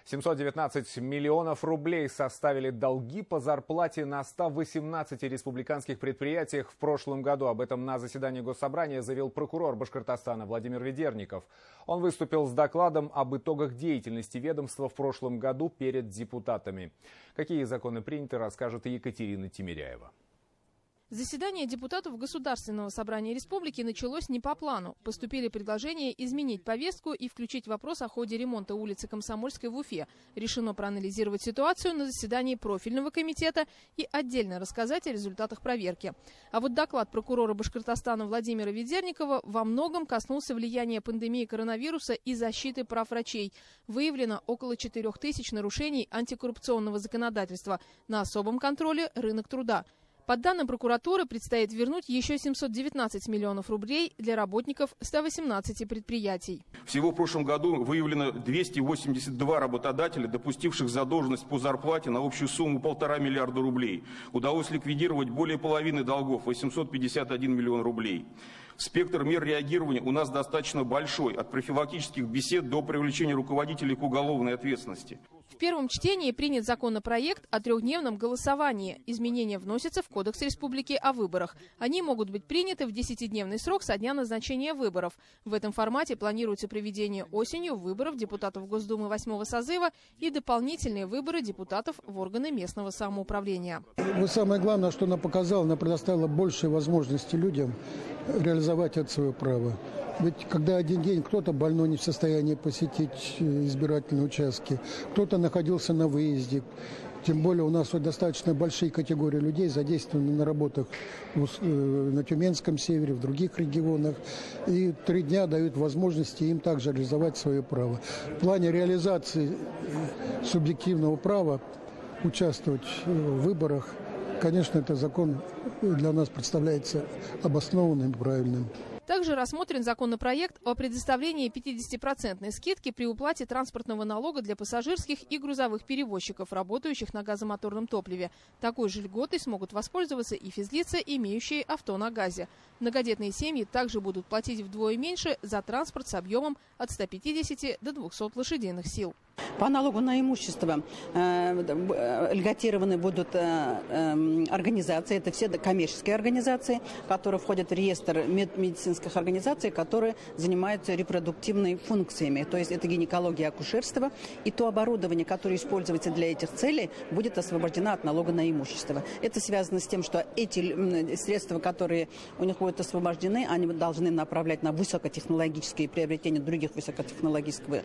719 миллионов рублей составили долги по зарплате на 118 республиканских предприятиях в прошлом году. Об этом на заседании Госсобрания заявил прокурор Башкортостана Владимир Ведерников. Он выступил с докладом об итогах деятельности ведомства в прошлом году перед депутатами. Какие законы приняты, расскажет Екатерина Тимиряева. Заседание депутатов Государственного собрания республики началось не по плану. Поступили предложения изменить повестку и включить вопрос о ходе ремонта улицы Комсомольской в Уфе. Решено проанализировать ситуацию на заседании профильного комитета и отдельно рассказать о результатах проверки. А вот доклад прокурора Башкортостана Владимира Ведерникова во многом коснулся влияния пандемии коронавируса и защиты прав врачей. Выявлено около 4000 нарушений антикоррупционного законодательства. На особом контроле рынок труда. По данным прокуратуры, предстоит вернуть еще 719 миллионов рублей для работников 118 предприятий. Всего в прошлом году выявлено 282 работодателя, допустивших задолженность по зарплате на общую сумму 1,5 миллиарда рублей. Удалось ликвидировать более половины долгов – 851 миллион рублей. Спектр мер реагирования у нас достаточно большой, от профилактических бесед до привлечения руководителей к уголовной ответственности. В первом чтении принят законопроект о трехдневном голосовании. Изменения вносятся в Кодекс Республики о выборах. Они могут быть приняты в 10-дневный срок со дня назначения выборов. В этом формате планируется проведение осенью выборов депутатов Госдумы 8-го созыва и дополнительные выборы депутатов в органы местного самоуправления. Самое главное, что она показала, она предоставила больше возможностей людям реализовать это свое право. Ведь когда один день кто-то больной не в состоянии посетить избирательные участки, кто-то находился на выезде, тем более у нас достаточно большие категории людей задействованы на работах на Тюменском севере, в других регионах. И 3 дня дают возможности им также реализовать свое право. В плане реализации субъективного права участвовать в выборах, конечно, этот закон для нас представляется обоснованным и правильным. Также рассмотрен законопроект о предоставлении 50% скидки при уплате транспортного налога для пассажирских и грузовых перевозчиков, работающих на газомоторном топливе. Такой же льготой смогут воспользоваться и физлица, имеющие авто на газе. Многодетные семьи также будут платить вдвое меньше за транспорт с объемом от 150 до 200 лошадиных сил. По налогу на имущество льготированы будут организации, это все коммерческие организации, которые входят в реестр медицинских организаций, которые занимаются репродуктивными функциями. То есть это гинекология, акушерство. И то оборудование, которое используется для этих целей, будет освобождено от налога на имущество. Это связано с тем, что эти средства, которые у них будут освобождены, они должны направлять на высокотехнологические приобретения других высокотехнологического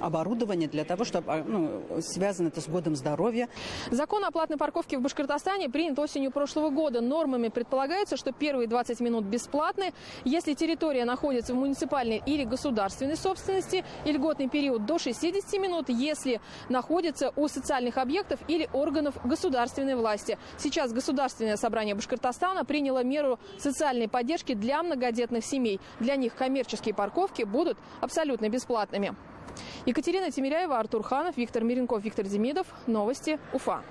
оборудования для того, чтобы связано это с годом здоровья. Закон о платной парковке в Башкортостане принят осенью прошлого года. Нормами предполагается, что первые 20 минут бесплатны, если территория находится в муниципальной или государственной собственности, и льготный период до 60 минут, если находится у социальных объектов или органов государственной власти. Сейчас Государственное собрание Башкортостана приняло меру социальной поддержки для многодетных семей. Для них коммерческие парковки будут абсолютно бесплатными. Екатерина Тимиряева, Артур Ханов, Виктор Миренков, Виктор Демидов. Новости Уфа.